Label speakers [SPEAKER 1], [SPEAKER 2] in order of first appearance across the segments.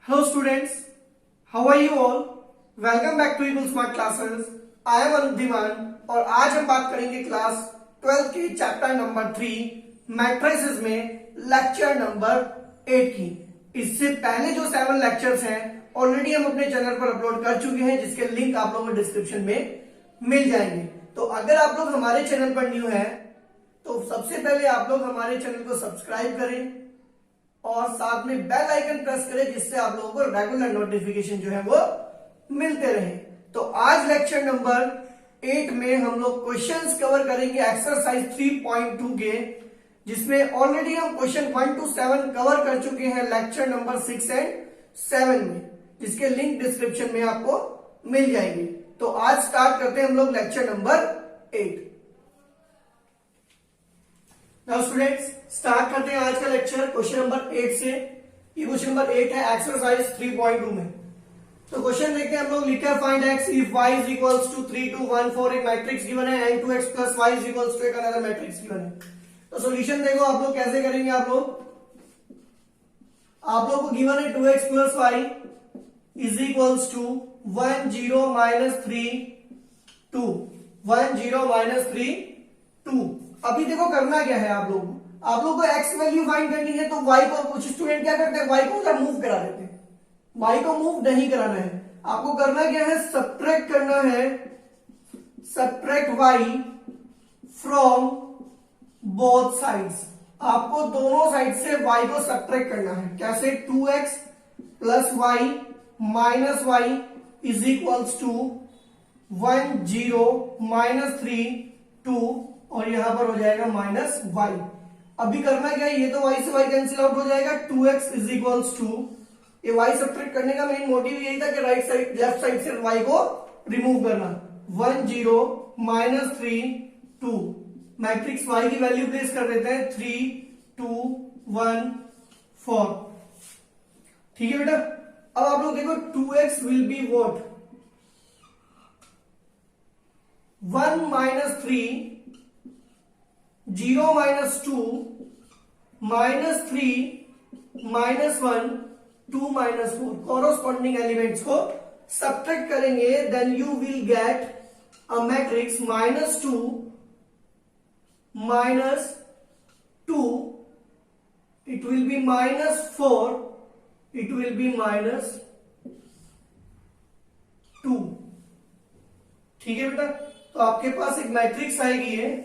[SPEAKER 1] Hello students, how are you all? Welcome back to Eagle Smart Classes. I am अनुद्धिमान और आज हम बात करेंगे क्लास 12 के चैप्टर नंबर 3 मैट्रिसेस में लेक्चर नंबर 8 की। इससे पहले जो 7 लेक्चर्स हैं ऑलरेडी हम अपने चैनल पर अपलोड कर चुके हैं, जिसके लिंक आप लोगों को डिस्क्रिप्शन में मिल जाएंगे। तो अगर आप लोग हमारे चैनल पर न्यू हैं तो सबसे पहले आप लोग हमारे चैनल को सब्सक्राइब करें और साथ में बेल आइकन प्रेस करें, जिससे आप लोगों को रेगुलर नोटिफिकेशन जो है वो मिलते रहे। तो आज लेक्चर नंबर 8 में हम लोग क्वेश्चंस कवर करेंगे एक्सरसाइज 3.2 के, जिसमें ऑलरेडी हम क्वेश्चन 1 to 7 कवर कर चुके हैं लेक्चर नंबर 6 एंड 7 में, जिसके लिंक डिस्क्रिप्शन में आपको मिल जाएंगे। तो आज स्टार्ट करते हैं हम लोग lecture number 8। Now students start करते हैं आज का लेक्चर क्वेश्चन नंबर 8 से। ये क्वेश्चन नंबर 8 है एक्सरसाइज 3.2 में। तो क्वेश्चन देखते हैं हम लोग। लिखा find x if y is equals to 3 2 1 4 एक मैट्रिक्स गिवन है and 2x plus y is equals to एक अनदर मैट्रिक्स गिवन है। तो सॉल्यूशन देखो आप लोग कैसे करेंगे। आप लोग को गिवन है 2x plus y is equals to 1 0 minus 3 2 1 0 minus 3 2। अभी देखो करना क्या है, आप लोग को x वैल्यू फाइंड करनी है। तो y को कुछ स्टूडेंट क्या करते हैं, y को उधर मूव करा देते हैं। y को मूव नहीं कराना है, आपको करना क्या है, सब्ट्रैक्ट करना है, subtract y from both sides. आपको दोनों साइड से y को सब्ट्रैक्ट करना है। कैसे, 2x plus y minus y is equals to 1 0 minus 3 2 और यहां पर हो जाएगा माइनस y। अभी करना क्या है, ये तो y से y कैंसिल आउट हो जाएगा। 2x इज इक्वल्स टू, ये y सब्ट्रैक्ट करने का मेन मोटिव यही था कि राइट साइड लेफ्ट साइड से y को रिमूव करना। 1 0 माइनस 3 2 मैट्रिक्स y की वैल्यू प्लेस कर देते हैं 3 2 1 4। ठीक है बेटा। अब आप लोग देखो 2x will be what, 1 minus 3 0 minus 2 minus 3 minus 1 2 minus 4 corresponding elements को सब्ट्रैक्ट करेंगे, then you will get a matrix minus 2 minus 2, it will be minus 4, it will be minus 2। ठीक है बेटा। तो आपके पास एक मैट्रिक्स आएगी है।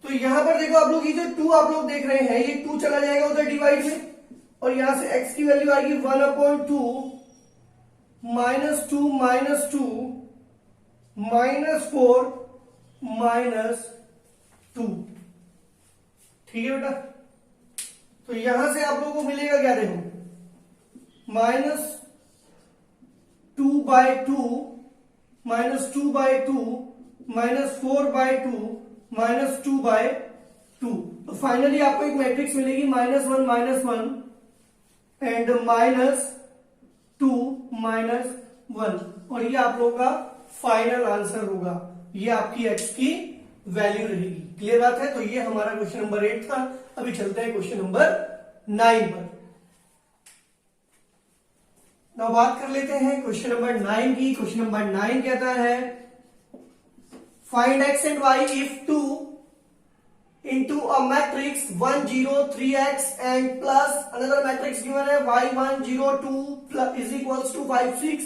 [SPEAKER 1] तो यहां पर देखो आप लोग, ये जो 2 आप लोग देख रहे हैं, ये 2 चला जाएगा उधर डिवाइड में और यहां से x की वैल्यू आएगी 1/2 माइनस 2 माइनस 2 माइनस 4 माइनस 2। ठीक है बेटा। तो यहां से आप लोगों को मिलेगा क्या, देखो माइनस 2/2 माइनस 2/2 माइनस 4/2 माइनस 2/2। तो फाइनली आपको एक मैट्रिक्स मिलेगी -1 -1 एंड -2 -1 और ये आप लोगों का फाइनल आंसर होगा। ये आपकी x की वैल्यू रहेगी। क्लियर बात है। तो ये हमारा क्वेश्चन नंबर 8 था। अभी चलते हैं क्वेश्चन नंबर 9 पर। now बात कर लेते हैं क्वेश्चन नंबर 9 की। क्वेश्चन नंबर 9 कहता है find x and y if 2 into a matrix 1 0 3x and plus another matrix given है y 1 0 2 plus is equals to 5 6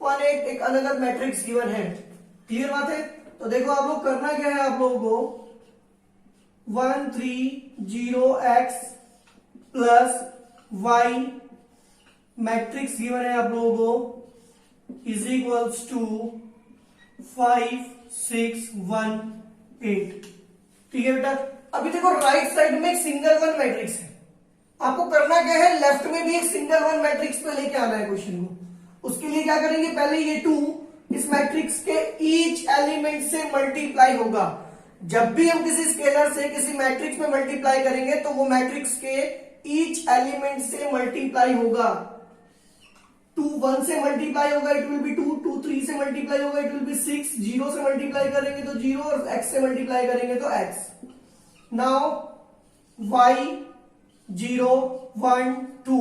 [SPEAKER 1] 1 8 एक another matrix given है। क्लियर बात है। तो देखो आप लोग करना क्या है, आप लोगों को 1 3 0 x plus y matrix given है आप लोगों को इज इक्वल्स टू 5 6 1 8। ठीक है बेटा। अभी देखो राइट साइड में एक सिंगल वन मैट्रिक्स है, आपको करना क्या है, लेफ्ट में भी एक सिंगल वन मैट्रिक्स पे लेके आना है क्वेश्चन को। उसके लिए क्या करेंगे, पहले ये 2 इस मैट्रिक्स के ईच एलिमेंट से मल्टीप्लाई होगा। जब भी हम किसी स्केलर से किसी मैट्रिक्स में मल्टीप्लाई करेंगे तो वो मैट्रिक्स के ईच एलिमेंट से मल्टीप्लाई होगा। 2 1 से मल्टीप्लाई होगा, इट विल बी 2 2 3 से मल्टीप्लाई होगा, इट विल बी 6 0 से मल्टीप्लाई करेंगे तो 0 और x से मल्टीप्लाई करेंगे तो x। Now y 0 1 2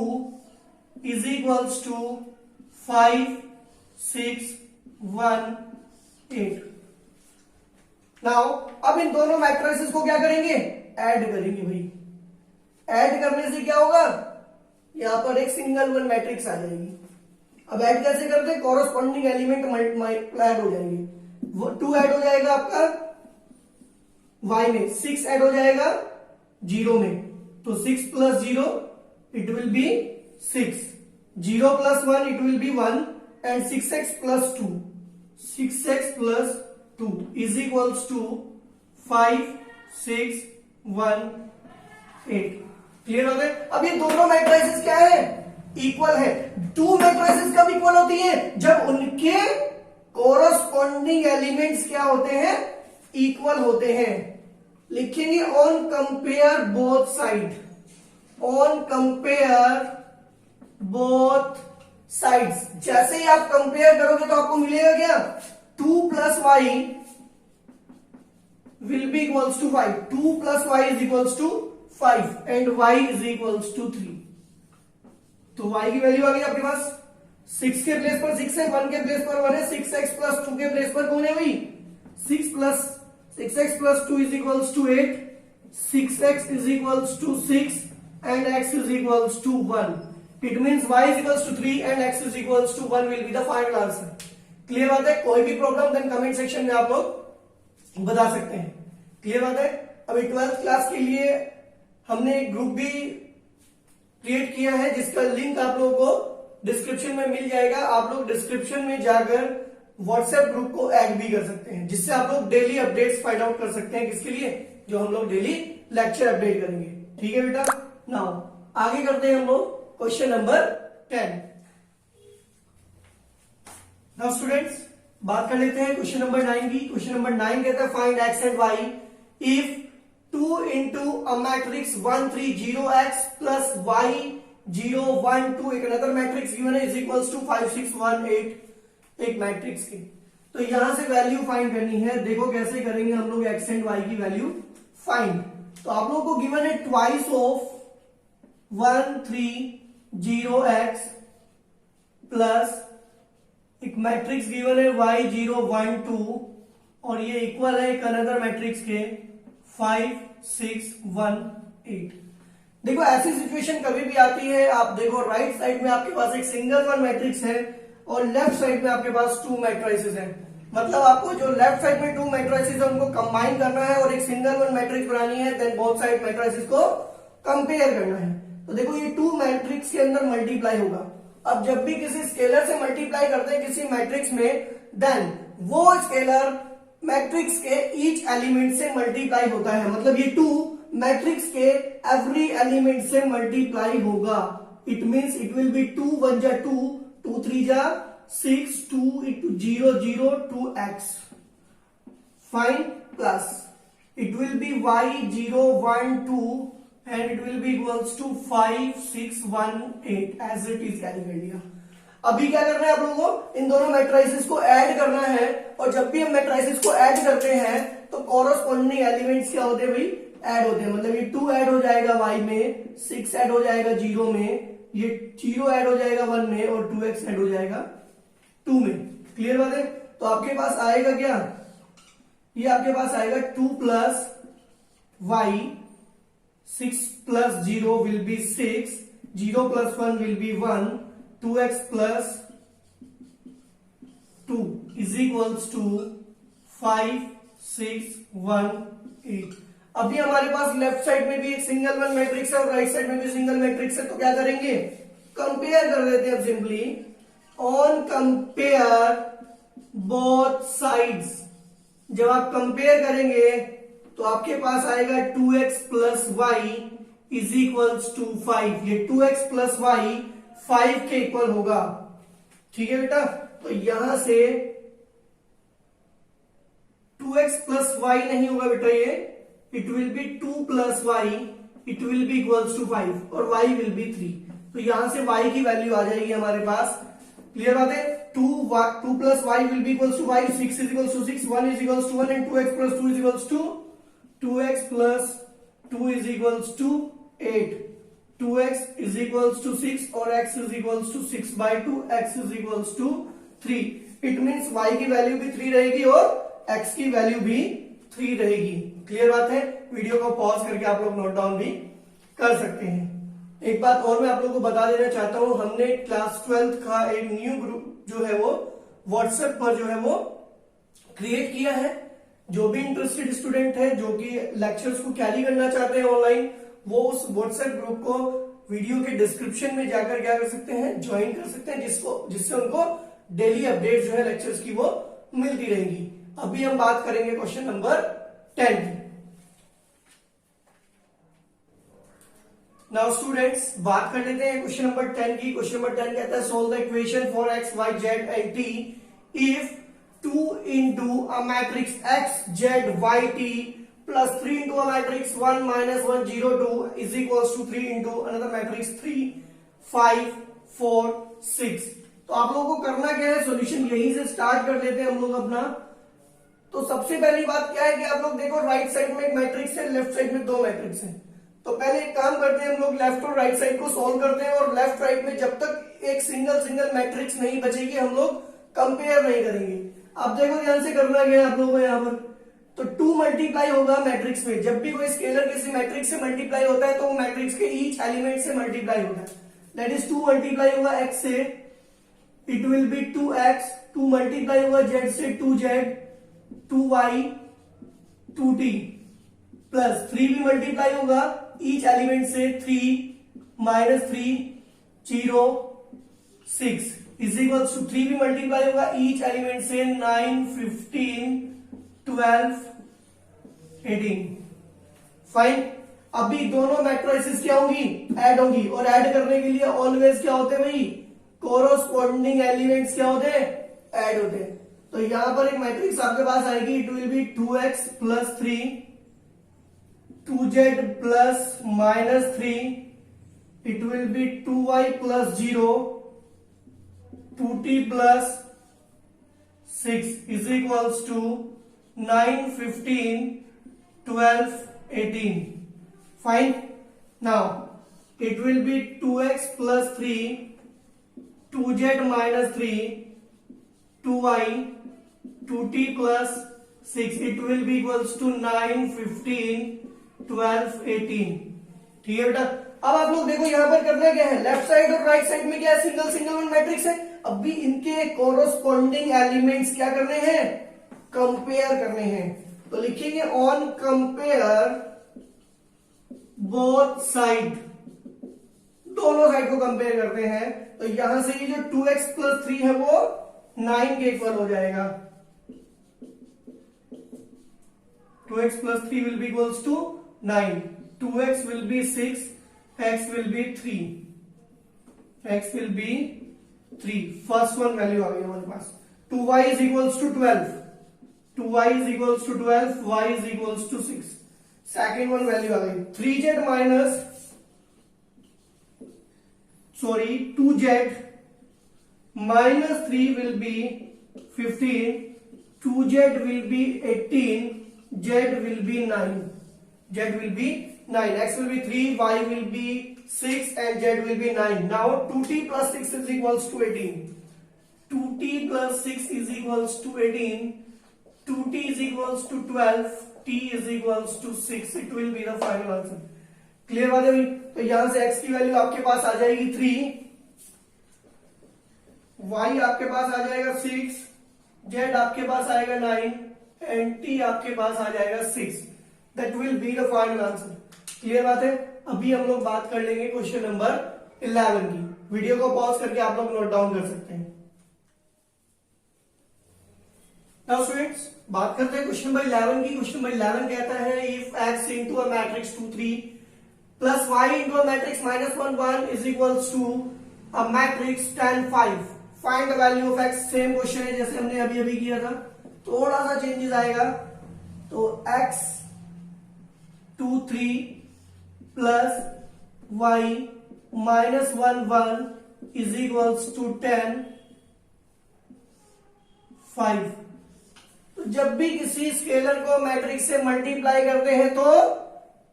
[SPEAKER 1] is equals to 5 6 1 8। Now अब इन दोनों मैट्रिसेस को क्या करेंगे, ऐड करेंगे भाई। ऐड करने से क्या होगा, यहां पर एक सिंगल वन मैट्रिक्स आ जाएगी। अब ऐड कैसे करते हैं, कॉरस्पॉन्डिंग एलिमेंट मल्टीप्लाई हो जाएंगे। 2 ऐड हो जाएगा आपका y में, 6 ऐड हो जाएगा 0 में, तो 6 plus 0 it will be 6, 0 plus 1 it will be 1 and 6x plus 2, 6x plus 2 is equals to 5 6 1 8। Clear हो गए। अब ये दोनों मैट्रिसेस क्या है, इक्वल है। 2 मैट्रिसेस कब इक्वल होती है, जब उनके कोरस्पॉन्डिंग एलिमेंट्स क्या होते हैं, इक्वल होते हैं। लिखेंगे on compare both side, on compare both sides. जैसे ही आप कंपेयर करोगे तो आपको मिलेगा क्या, 2 plus y will be equals to 5, 2 plus y is equals to 5 and y is equals to 3। तो y की वैल्यू आ गई आपके पास, 6 के प्लेस पर 6 है, 1 के प्लेस पर 1 है, 6x प्लस 2 के प्लेस पर कौन है भाई, 6 plus 6x plus 2 is equals to 8, 6x is equals to 6 and x is equals to 1। It means y is equals to 3 and x is equals to 1 will be the final answer. Clear बात है। कोई भी problem then comment section में आप लोग बता सकते हैं। क्लियर बात है। अभी 12th क्लास के लिए हमने एक ग्रुप भी क्रिएट किया है जिसका लिंक आप लोगों को डिस्क्रिप्शन में मिल जाएगा। आप लोग डिस्क्रिप्शन में जाकर व्हाट्सएप ग्रुप को ऐड भी कर सकते हैं, जिससे आप लोग डेली अपडेट्स फाइंड आउट कर सकते हैं। किसके लिए, जो हम लोग डेली लेक्चर अपडेट करेंगे। ठीक है बेटा। नाउ आगे करते हैं हम लोग क्वेश्चन नंबर 10। नाउ स्टूडेंट्स बात कर लेते हैं क्वेश्चन नंबर 9 की। क्वेश्चन नंबर 9 कहता है find x and y if 2 into a matrix 1 3 0 x plus y 0 1 2 एक अनदर मैट्रिक्स गिवन है इज इक्वल्स टू 5 6 1 8 एक मैट्रिक्स की। तो यहां से वैल्यू फाइंड करनी है। देखो कैसे करेंगे हम लोग x एंड y की वैल्यू फाइंड। तो आप लोगों को गिवन है ट्वाइस ऑफ 1 3 0 x प्लस एक मैट्रिक्स गिवन है y 0 1 2 और ये इक्वल है एक अनदर मैट्रिक्स के 5 6 1 8। देखो ऐसी सिचुएशन कभी भी आती है, आप देखो राइट साइड में आपके पास एक सिंगल वन मैट्रिक्स है और लेफ्ट साइड में आपके पास 2 मैट्रिसेस हैं। मतलब आपको जो लेफ्ट साइड में 2 मैट्रिसेस है उनको कंबाइन करना है और एक सिंगल वन मैट्रिक्स बनानी है, देन बोथ साइड मैट्रिसेस को कंपेयर करना है। तो देखो ये 2 मैट्रिक्स के अंदर मल्टीप्लाई होगा। अब जब भी किसी स्केलर से मल्टीप्लाई करते हैं किसी मैट्रिक्स में, देन वो स्केलर मैट्रिक्स के ईच एलिमेंट से मल्टीप्लाई होता है। मतलब ये 2 मैट्रिक्स के एवरी एलिमेंट से मल्टीप्लाई होगा। It means it will be 2 1 जा 2 2 3 जा 6 2 into 0 0 2x fine plus it will B y 0 1 2 and it will be equals to 5 6 1 8 as it is carry कर लिया। अभी क्या करना है आप लोगों को, इन दोनों मैट्रिसेस को ऐड करना है और जब भी हम मैट्रिसेस को ऐड करते हैं तो कॉरस्पॉन्डिंग एलिमेंट्स क्या होते हैं भाई, ऐड होते हैं। मतलब ये 2 ऐड हो जाएगा y में, 6 ऐड हो जाएगा 0 में, ये 0 ऐड हो जाएगा 1 में और 2x ऐड हो जाएगा 2 में। क्लियर बात है। तो आपके पास आएगा क्या, ये आपके पास आएगा 2 plus y 6 plus 0 will be 6, 0 plus 1 will be 1, 2x plus 2 is equals to 5 6 1 8। अभी हमारे पास लेफ्ट साइड में भी एक सिंगल वन मैट्रिक्स है और राइट साइड में भी सिंगल मैट्रिक्स है। तो क्या करेंगे, कंपेयर कर देते हैं simply on compare both sides. जब आप कंपेयर करेंगे तो आपके पास आएगा 2x plus y is equals to 5। ये 2x प्लस वाई 5 के इक्वल होगा। ठीक है बेटा। तो यहां से 2x प्लस वाई नहीं होगा बेटा, ये it will be 2 plus y, it will be equals to 5 और y विल बी 3। तो यहां से y की वैल्यू आ जाएगी हमारे पास। क्लियर बात है। 2 plus y will be equals to 5, 6 is equals to 6, 1 is equals to 1 and 2x plus 2 is equals to 2x plus 2 is equals to 8। 2x is equals to 6 और x is equals to 6/2, x is equals to 3। It means y की value भी 3 रहेगी और x की value भी 3 रहेगी। Clear बात है? वीडियो को पॉज करके आप लोग नोट डाउन भी कर सकते हैं। एक बात और मैं आप लोगों को बता देना चाहता हूं, हमने क्लास 12th का एक न्यू ग्रुप जो है वो व्हाट्सएप पर जो है वो क्रिएट किया है। जो भी इंटरेस्टेड स्टूडेंट है जो कि लेक्चर्स को कैरी करना चाहते हैं ऑनलाइन, वो उस व्हाट्सएप ग्रुप को वीडियो के डिस्क्रिप्शन में जाकर क्या कर सकते हैं, ज्वाइन कर सकते हैं, जिससे उनको डेली अपडेट जो है लेक्चर्स की वो मिलती रहेगी। अभी हम बात करेंगे क्वेश्चन नंबर 10 की। नाउ स्टूडेंट्स बात कर लेते हैं क्वेश्चन नंबर 10 की। क्वेश्चन नंबर 10 कहता है solve the equation for x, y, z and t if 2 into a matrix x, z, y, t plus 3 into a matrix 1 minus 1 0 2 is equals to 3 into another matrix 3 5 4 6। तो आप लोगों को करना क्या है, सॉल्यूशन यहीं से स्टार्ट कर लेते हैं हम लोग अपना। तो सबसे पहली बात क्या है कि आप लोग देखो राइट साइड में एक मैट्रिक्स है, लेफ्ट साइड में 2 मैट्रिक्स है। तो पहले एक काम करते हैं, हम लोग लेफ्ट और राइट साइड को सॉल्व करते हैं और लेफ्ट राइट में जब तक एक सिंगल मैट्रिक्स नहीं बचेगी हम लोग कंपेयर नहीं करेंगे। अब देखो ध्यान से करना क्या है आप लोगों को यहाँ पर। तो 2 मल्टीप्लाई होगा मैट्रिक्स में, जब भी कोई स्केलर किसी मैट्रिक्स से मल्टीप्लाई होता है तो वो मैट्रिक्स के ईच एलिमेंट से मल्टीप्लाई होता है। दैट इज 2 मल्टीप्लाई होगा x से, it will be 2x, 2 multiply होगा z से 2z, 2y, 2t प्लस 3 भी मल्टीप्लाई होगा ईच एलिमेंट से 3 माइनस 3 0 6 इज इक्वल्स टू 3 भी मल्टीप्लाई होगा ईच एलिमेंट से 9 15 12 18। फाइन। अभी दोनों मैट्रिसेस क्या होंगी, ऐड होंगी, और ऐड करने के लिए ऑलवेज क्या होते हैं भाई, कोरोस्पोंडिंग एलिमेंट्स क्या होते हैं, ऐड होते हैं। तो यहां पर एक मैट्रिक्स आपके पास आएगी, it will be 2x plus 3, 2z plus minus 3, it will be 2y plus 0, 2t plus 6 is equals to 9 15 12 18। Fine. Now it will be 2x plus 3, 2z minus 3, 2y, 2t plus 6 it will be equals to 9 15 12 18। ठीक है बेटा। अब आप लोग देखो यहां पर करना क्या है, लेफ्ट साइड और राइट साइड में क्या है, सिंगल मैट्रिक्स है। अब भी इनके कोरोस्पोंडिंग एलिमेंट्स क्या करने हैं, कंपेयर करने हैं। तो लिखेंगे ऑन कंपेयर बोथ साइड, दोनों साइड को कंपेयर करते हैं। तो यहां से ये जो 2x प्लस 3 है वो 9 के इक्वल हो जाएगा। 2x plus 3 will be equals to 9, 2x will be 6, x will be 3, x will be 3। First one value आ गई हमारे पास। 2y is equals to 12, 2y is equals to 12, y is equals to 6। Second one value आ गई। 3z minus 2z minus 3 will be 15, 2z will be 18, z will be 9, z will be 9, x will be 3, y will be 6 and z will be 9। Now 2t plus 6 is equals to 18, 2t plus 6 is equals to 18, 2t is equals to 12, t is equals to 6। It will be the final answer। Clear बात है भाई। तो यहां से x की value आपके पास आ जाएगी 3, y आपके पास आ जाएगा 6, z आपके पास आएगा 9 एंड t आपके पास आ जाएगा 6। That will be the final answer. Clear बात है। अभी हम लोग बात कर लेंगे क्वेश्चन नंबर 11 की। वीडियो को पॉज करके आप लोग नोट डाउन कर सकते हैं। नाउ स्टूडेंट्स बात करते हैं क्वेश्चन नंबर 11 की। क्वेश्चन नंबर 11 कहता है if x into a matrix 2 3 plus y into a matrix -1 1 is equals to a matrix 10 5, find the value of x। Same question है जैसे हमने अभी किया था, थोड़ा सा चेंजेस आएगा। तो x 2 3 plus y -1 1 is equals to 10 5। तो जब भी किसी स्केलर को मैट्रिक्स से मल्टीप्लाई करते हैं तो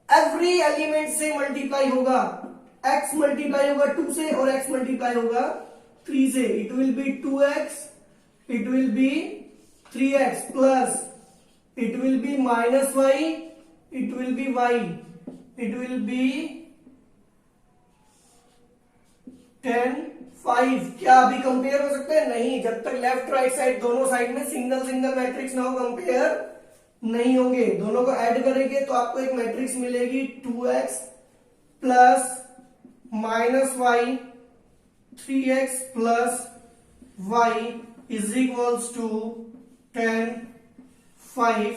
[SPEAKER 1] एवरी एलिमेंट से मल्टीप्लाई होगा, x मल्टीप्लाई होगा 2 से और x मल्टीप्लाई होगा 3 से, it will be 2x, it will B 3x plus it will B minus y, it will B y, it will B 10 5। क्या अभी कंपेयर हो सकते हैं? नहीं, जब तक लेफ्ट राइट साइड दोनों साइड में सिंगल सिंगल मैट्रिक्स ना हो कंपेयर नहीं होंगे। दोनों को ऐड करेंगे तो आपको एक मैट्रिक्स मिलेगी 2x plus minus y 3x plus y is equals to 10 5।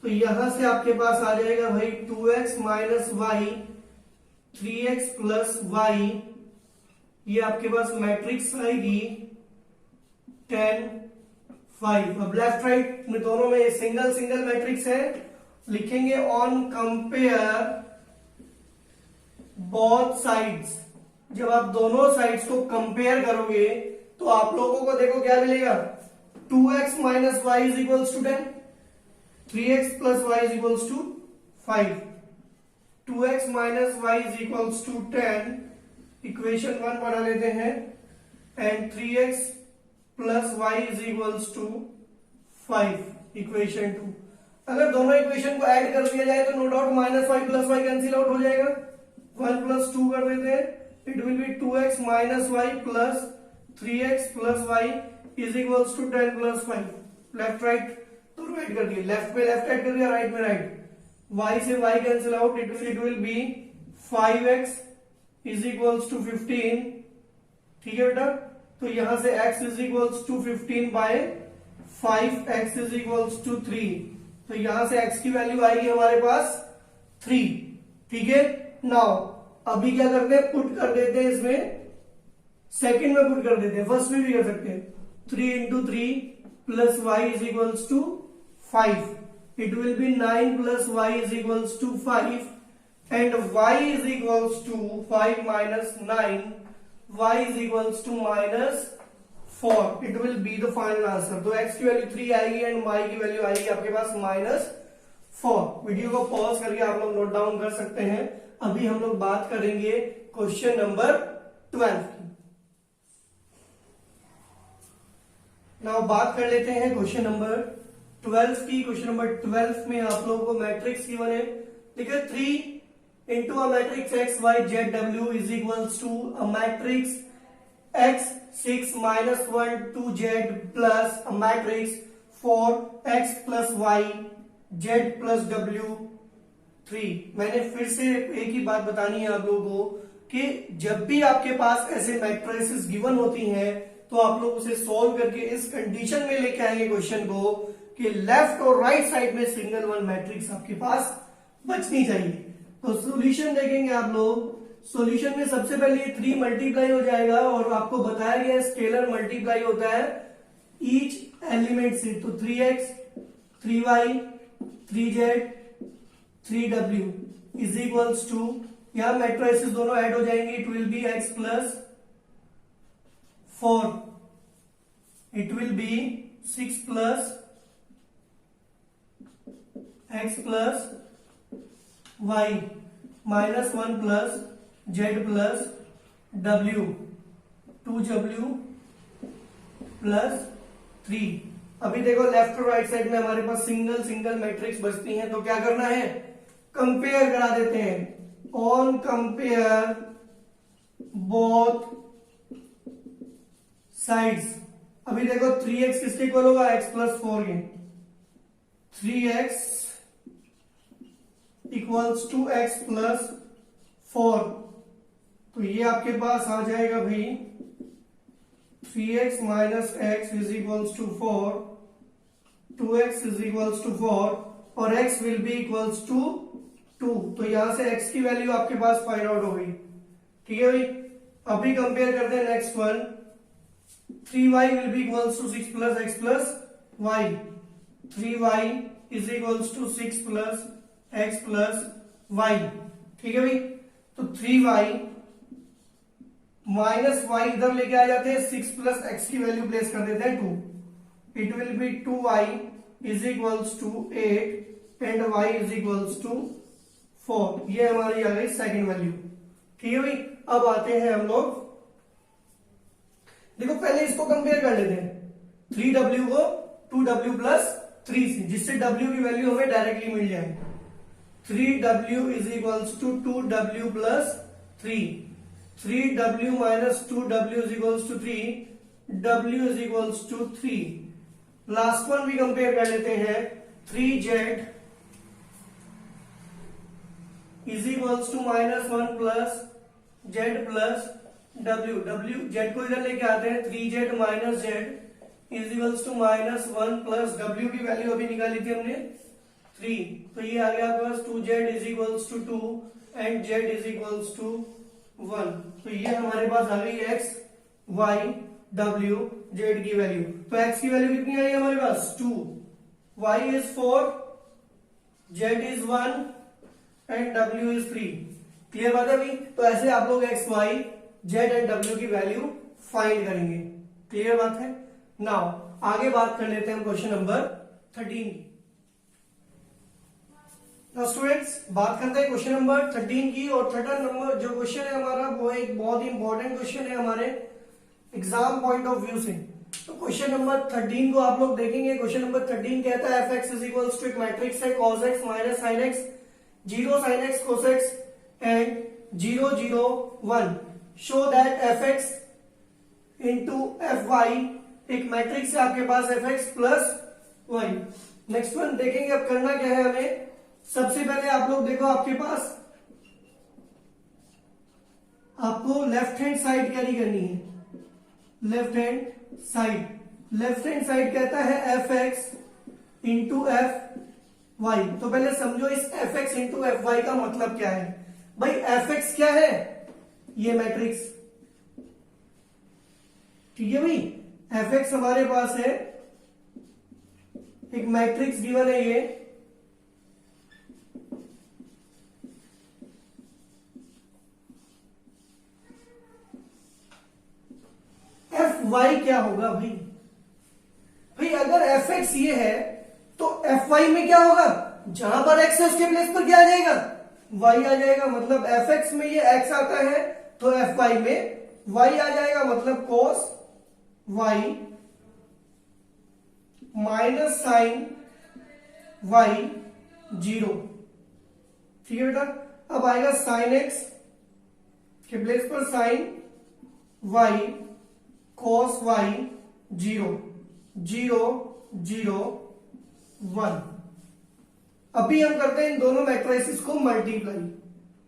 [SPEAKER 1] तो यहां से आपके पास आ जाएगा भाई 2x minus y 3x plus y, ये आपके पास मैट्रिक्स आएगी 10 5। अब लेफ्ट राइट में दोनों में सिंगल सिंगल मैट्रिक्स है, लिखेंगे ऑन कंपेयर बोथ साइड्स। जब आप दोनों साइड्स को कंपेयर करोगे तो आप लोगों को देखो क्या मिलेगा, 2x minus y is equals to 10, 3x plus y is equals to 5, 2x minus y is equals to 10, equation 1 बना लेते हैं, and 3x plus y is equals to 5, equation 2। अगर दोनों इक्वेशन को ऐड कर दिया जाए तो no doubt minus y plus y cancel out हो जाएगा, 1 प्लस 2 कर देते हैं, it will be 2x minus y plus 3x plus y is equals to 10 plus 5। Left right दोनों ऐड कर दिए, लेफ्ट में लेफ्ट ऐड कर दिया, राइट में राइट, y से y cancel out, it will be 5x is equals to 15। ठीक है बेटा, तो यहां से x is equals to 15 by 5x is equals to 3। तो यहां से x की वैल्यू आएगी हमारे पास 3। ठीक है, नाउ अभी क्या करते हैं, पुट कर देते हैं इसमें, सेकंड में पुट कर देते हैं, फर्स्ट में भी कर सकते हैं। 3 into 3 plus y is equals to 5, it will be 9 plus y is equals to 5, and y is equals to 5 minus 9, y is equals to minus 4, it will be the final answer। तो x की value 3 आएगी and y की value आएगी आपके पास -4। Video को pause करके आप लोग नोट डाउन कर सकते हैं। अभी हम लोग बात करेंगे क्वेश्चन नंबर 12 की। नाउ बात कर लेते हैं क्वेश्चन नंबर 12 की। क्वेश्चन नंबर 12 में आप लोगों को मैट्रिक्स गिवन है, देखिए 3 into a matrix x y z w is equals to a matrix x 6 minus 1 2 z plus a matrix 4 x plus y z plus w 3। मैंने फिर से एक ही बात बतानी है आप लोगों को कि जब भी आपके पास ऐसे मैट्रिसेस गिवन होती हैं तो आप लोग उसे सॉल्व करके इस कंडीशन में लेके आएंगे क्वेश्चन को कि लेफ्ट और राइट साइड में सिंगल वन मैट्रिक्स आपके पास बचनी चाहिए। तो सॉल्यूशन देखेंगे आप लोग। सॉल्यूशन में सबसे पहले 3 मल्टीप्लाई हो जाएगा और आपको बताया गया स्केलर मल्टीप्लाई होता है ईच एलिमेंट से। तो 3x 3y 3z 3w is equals to, यहां मैट्रिसेस दोनों ऐड हो जाएंगे, it will be x plus 4, it will be 6 plus x plus y minus 1 plus z plus w 2w plus 3। अभी देखो लेफ्ट और right side में हमारे पास single single matrix बचती हैं, तो क्या करना है, कंपेयर करा देते हैं। On compare both sides. अभी देखो 3x किसके इक्वल होगा, x प्लस 4 के, 3x equals to x plus 4। तो ये आपके पास आ जाएगा भाई 3x minus x is equals to 4, 2x is equals to 4 और x will be equals to 2। तो यहां से x की वैल्यू आपके पास फाइंड आउट हो गई। ठीक है भाई, अभी कंपेयर करते हैं next one. 3y will be equals to 6 plus x plus y, 3y is equals to 6 plus x plus y। ठीक है भाई, तो 3y माइनस y इधर लेके आ जाते हैं, 6 प्लस x की वैल्यू प्लेस कर देते हैं 2, it will be 2y is equals to 8 and y is equals to 4। ये हमारी आ गई सेकेंड वैल्यू। ठीक है भाई। अब आते हैं हम लोग, देखो पहले इसको कंपेयर कर लेते हैं 3w को 2w प्लस 3 से, जिससे w की वैल्यू हमें डायरेक्टली मिल जाए। 3w is equals to 2w plus 3, 3w minus 2w is equals to 3, w is equals to 3। Last one भी कंपेयर कर लेते हैं, 3z is equals to -1 plus z plus w, z को इधर लेके आते हैं, 3z minus z is equals to -1 plus w की वैल्यू अभी निकाली थी हमने 3, तो ये आ गया आपके पास 2z is equals to 2 and z is equals to 1। तो ये हमारे पास आ गई x y w z की वैल्यू। तो x की वैल्यू कितनी आई हमारे पास 2, y is 4, z is 1 and w is 3। Clear बात है भाई। तो ऐसे आप लोग x y z and w की वैल्यू फाइंड करेंगे। क्लियर बात है। नाउ आगे बात कर लेते हैं क्वेश्चन नंबर 13 की। नाउ स्टूडेंट्स बात करते हैं क्वेश्चन नंबर 13 की। और 13 नंबर जो क्वेश्चन है हमारा वो एक बहुत ही इंपॉर्टेंट क्वेश्चन है हमारे एग्जाम पॉइंट ऑफ व्यू से। तो क्वेश्चन नंबर 13 को आप लोग देखेंगे। क्वेश्चन नंबर 13 कहता है fx इज इक्वल्स टू एक मैट्रिक्स है cos x minus sin x, 0 sin x cos x and 0 0 1। Show that fx into fy एक मैट्रिक्स है आपके पास fx plus y। Next one देखेंगे अब करना क्या है हमें। सबसे पहले आप लोग देखो आपके पास आपको लेफ्ट हैंड साइड कैरी करनी है। लेफ्ट हैंड साइड कहता है fx इंटू fy। तो पहले समझो इस fx इंटू fy का मतलब क्या है। भाई fx क्या है, ये मैट्रिक्स, ठीक है भाई। fx हमारे पास है एक मैट्रिक्स गिवन है ये, fy क्या होगा भाई। भाई अगर fx ये है तो fy में क्या होगा, जहां पर x है उसके प्लेस पर क्या आ जाएगा, y आ जाएगा। मतलब fx में ये x आता है तो fy में y आ जाएगा। मतलब cos y minus sine y 0। ठीक है बेटा। अब आएगा साइन x के प्लेस पर साइन y cos y 0 0 0 1। अभी हम करते हैं इन दोनों मैट्रिसेस को मल्टीप्लाई।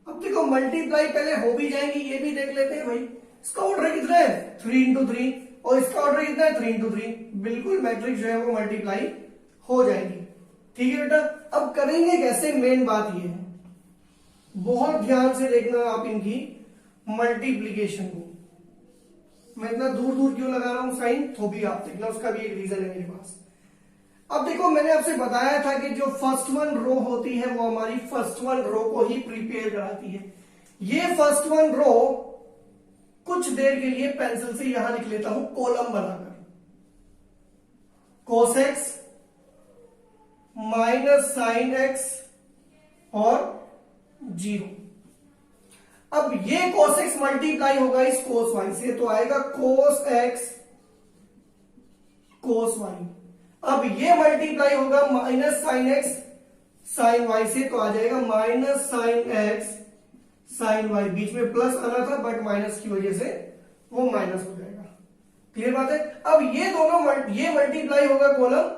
[SPEAKER 1] अब देखो मल्टीप्लाई पहले हो भी जाएंगी, ये भी देख लेते हैं भाई। इसका ऑर्डर कितना है 3 इंटू 3 और इसका ऑर्डर कितना है 3 इंटू 3। बिल्कुल मैट्रिक्स जो है वो मल्टीप्लाई हो जाएगी। ठीक है बेटा। अब करेंगे कैसे, मेन बात ये है, बहुत ध्यान से देखना आप इनकी मल्टीप्लीकेशन को। मैं इतना दूर दूर क्यों लगा रहा हूं साइन, तो भी आप देखना, उसका भी एक रीजन है मेरे पास। अब देखो मैंने आपसे बताया था कि जो फर्स्ट वन रो होती है वो हमारी फर्स्ट वन रो को ही प्रिपेयर कराती है। ये फर्स्ट वन रो कुछ देर के लिए पेंसिल से यहां लिख लेता हूं कॉलम बनाकर, cos x minus sine x और 0। अब ये cos x मल्टीप्लाई होगा इस cos y से तो आएगा cos x cos y। अब ये मल्टीप्लाई होगा minus sine x sine y से तो आ जाएगा minus sine x sine y। बीच में प्लस आना था बट माइनस की वजह से वो माइनस हो जाएगा। क्लियर बात है। अब ये दोनों ये मल्टीप्लाई होगा कॉलम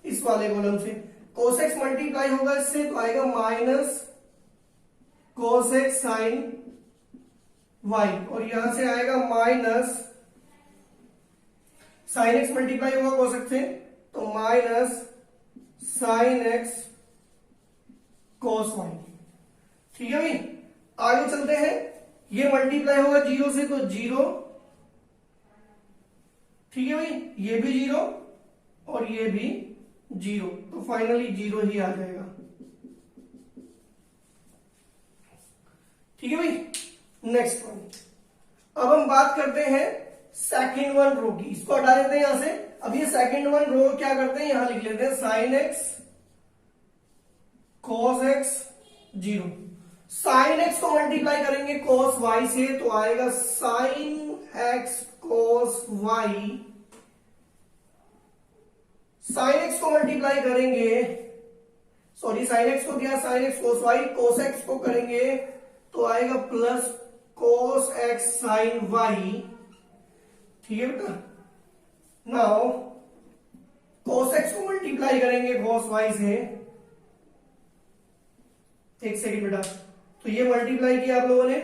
[SPEAKER 1] इस वाले कॉलम से, cos x मल्टीप्लाई होगा इससे तो आएगा minus cos x sine y और यहां से आएगा माइनस साइन x मल्टीप्लाई होगा cos x से तो minus sine x cos y। ठीक है भाई। आगे चलते हैं। ये मल्टीप्लाई होगा 0 से तो 0, ठीक है भाई। ये भी 0 और ये भी 0 तो फाइनली 0 ही आ जाएगा। ठीक है भाई। नेक्स्ट वन, अब हम बात करते हैं सेकंड वन रो की। इसको हटा देते हैं यहां से। अब ये सेकंड वन रो क्या करते हैं, यहां लिख लेते हैं sine x cos x 0। Sine x को मल्टीप्लाई करेंगे cos y से तो आएगा sine x cos y। Sine x को मल्टीप्लाई करेंगे, सॉरी साइन एक्स को किया sine x cos y, cos x को करेंगे तो आएगा plus cos x sin y। ठीक है बेटा। नाउ cos x को मल्टीप्लाई करेंगे cos y से, एक सेकेंड बेटा, तो ये मल्टीप्लाई किया आप लोगों ने,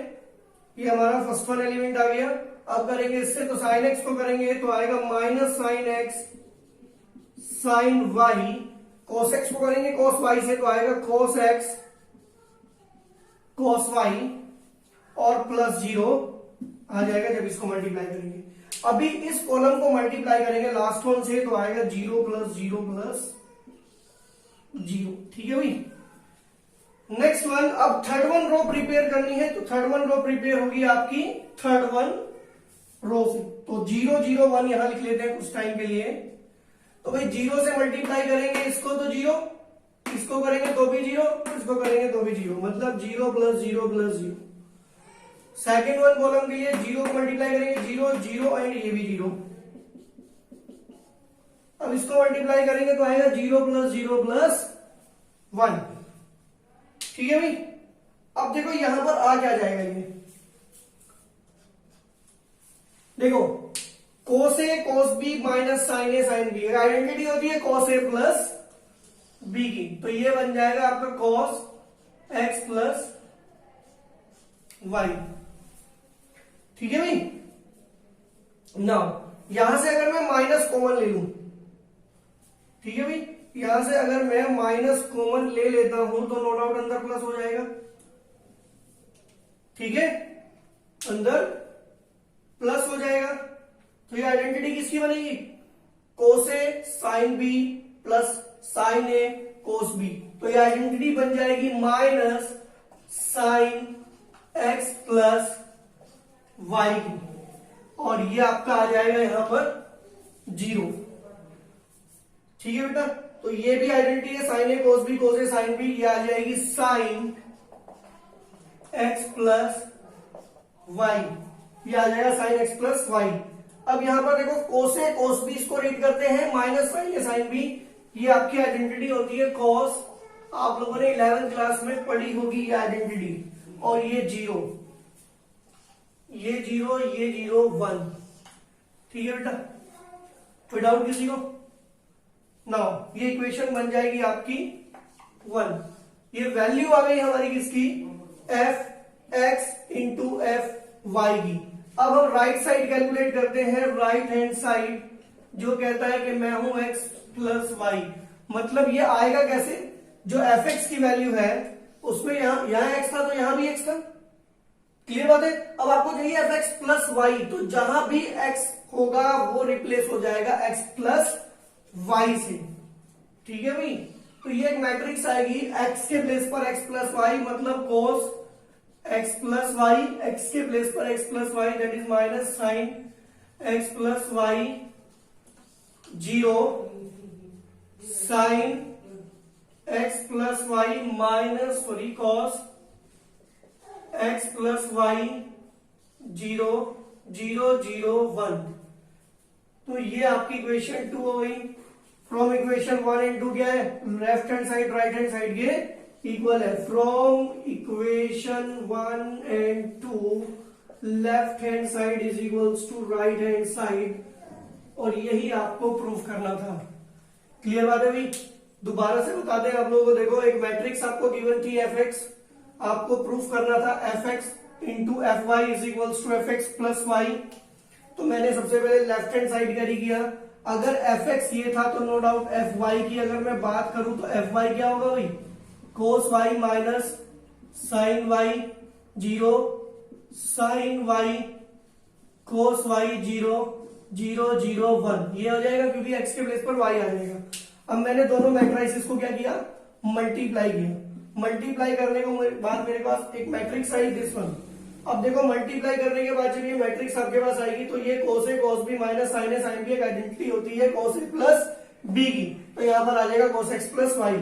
[SPEAKER 1] ये हमारा फर्स्ट वन एलिमेंट आ गया। अब करेंगे इससे, तो साइन एक्स को करेंगे तो आएगा minus sine x sine y, cos x को करेंगे cos वाई से तो आएगा cos एक्स cos वाई और प्लस 0 आ जाएगा जब इसको मल्टीप्लाई करेंगे। अभी इस कॉलम को मल्टीप्लाई करेंगे लास्ट वन से तो आएगा 0 प्लस 0 प्लस 0। ठीक है भाई। नेक्स्ट वन, अब थर्ड वन रो प्रिपेयर करनी है तो थर्ड वन रो प्रिपेयर होगी आपकी थर्ड वन रो से, तो 0 0 1 यहां लिख लेते हैं कुछ टाइम के लिए। तो भाई 0 से मल्टीप्लाई करेंगे इसको तो 0, इसको करेंगे तो भी 0, इसको करेंगे तो भी 0, मतलब 0 plus 0 plus 0। Second one column के लिए 0 को मल्टीप्लाई करेंगे 0 0 एंड ये भी 0। अब इसको मल्टीप्लाई करेंगे तो आएगा 0 प्लस 0 प्लस 1। ठीक है भाई। अब देखो यहां पर आ क्या जाएगा, ये देखो cos a cos b minus sine a sine b, identity होती है cos a प्लस b की, तो ये बन जाएगा आपका cos x प्लस y। ठीक है भाई। नाउ यहां से अगर मैं माइनस कॉमन ले लूं, ठीक है भाई, यहां से अगर मैं माइनस कॉमन ले लेता हूं तो नो डाउट अंदर प्लस हो जाएगा। ठीक है, अंदर प्लस हो जाएगा, तो ये आइडेंटिटी किसकी बनेगी, cos a sin b plus sin a cos b, तो ये आइडेंटिटी बन जाएगी minus sin x plus y की, और ये आपका आ जाएगा यहां पर 0। ठीक है बेटा, तो ये भी आइडेंटिटी है sin a cos b cos a sin b, ये आ जाएगी sin x प्लस y, ये आ जाएगा sin x प्लस y। अब यहां पर देखो cos a cos b इसको रीड करते हैं minus sin a sin b, ये आपकी आइडेंटिटी होती है cos, आप लोगों ने 11th क्लास में पढ़ी होगी ये आइडेंटिटी, और ये 0 ये 0 ये 0 1। ठीक है बेटा, कोई डाउट किसी को? नाउ ये इक्वेशन बन जाएगी आपकी 1। ये वैल्यू आ गई हमारी किसकी, f x into f y की। अब हम राइट साइड कैलकुलेट करते हैं, राइट हैंड साइड जो कहता है कि मैं हूं एक्स प्लस वाई, मतलब ये आएगा कैसे, जो एफ एक्स की वैल्यू है उसमें यहां एक्स था तो यहां भी एक्स था। क्लियर बात है। अब आपको चाहिए एफ एक्स प्लस वाई, तो जहां भी एक्स होगा वो रिप्लेस हो जाएगा एक्स प्लस वाई से। ठीक है भाई, तो ये एक मैट्रिक्स आएगी एक्स के प्लेस पर एक्स प्लस वाई, मतलब cos x plus y, x के प्लेस पर x plus y, that is minus sine x plus y 0 sine x plus y minus sorry cos x plus y 0 0 0 1। तो ये आपकी equation 2 हो गई। From equation 1 and 2 क्या है, left hand side right hand side के equal है। From equation 1 and 2 left hand side is equals to right hand side, और यही आपको प्रूफ करना था। क्लियर बात है भाई। दोबारा से बताते हैं आप लोगों को, देखो एक मैट्रिक्स आपको गिवन थी एफ एक्स, आपको प्रूफ करना था f x into f y is equals to f x plus y. तो मैंने सबसे पहले लेफ्ट हैंड साइड कैरी किया, अगर एफ एक्स ये था तो नो डाउट एफ वाई की अगर मैं बात करूं तो एफ वाई क्या होगा भाई, cos y minus sine y 0 sine y cos y 0 0 0 1, ये हो जाएगा क्योंकि एक्स के प्लेस पर वाई आ जाएगा। अब मैंने दोनों मैट्रिसेस को क्या किया, मल्टीप्लाई किया। मल्टीप्लाई करने के बाद मेरे पास एक मैट्रिक्स आई दिस वन। अब देखो मल्टीप्लाई करने के बाद जब ये मैट्रिक्स आपके पास आएगी तो ये cos a cos b minus sin a sin b एक आइडेंटिटी होती है cos a प्लस b की, तो यहां पर आ जाएगा cos x प्लस y।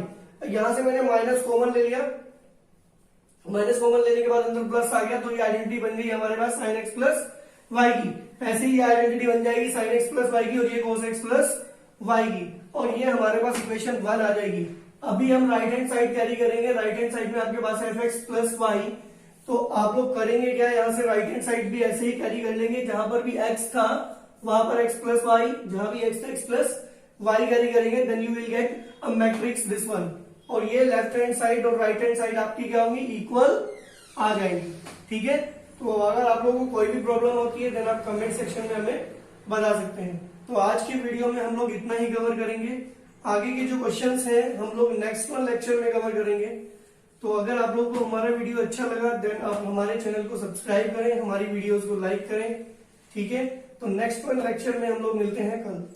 [SPEAKER 1] यहां से मैंने माइनस कॉमन ले लिया, माइनस कॉमन लेने के बाद अंदर प्लस आ गया, तो ये आइडेंटिटी बन गई हमारे पास sin x प्लस वाई की। ऐसे ही आइडेंटिटी बन जाएगी sin x प्लस वाई की और ये cos x प्लस वाई की, और ये हमारे पास इक्वेशन 1 आ जाएगी। अभी हम राइट हैंड साइड कैरी करेंगे। राइट हैंड साइड में आपके पास एफ एक्स प्लस वाई, तो आप लोग करेंगे क्या, यहाँ से राइट हैंड साइड भी ऐसे ही कैरी कर लेंगे, जहां पर भी x था वहां पर x प्लस वाई, जहां भी x था x प्लस वाई कैरी करेंगे, then you will get a matrix this one. और ये लेफ्ट हैंड साइड और राइट हैंड साइड आपकी क्या होंगी, इक्वल आ जाएंगी। ठीक है, तो अगर आप लोगों को कोई भी प्रॉब्लम होती है देन आप कमेंट सेक्शन में हमें बता सकते हैं। तो आज की वीडियो में हम लोग इतना ही कवर करेंगे। आगे के जो क्वेश्चंस हैं हम लोग नेक्स्ट वन लेक्चर में कवर करेंगे। तो अगर आप लोगों को हमारा वीडियो अच्छा लगा देन आप हमारे चैनल को सब्सक्राइब करें, हमारी वीडियोस को लाइक करें। ठीक है, तो नेक्स्ट वन लेक्चर में हम लोग मिलते हैं कल।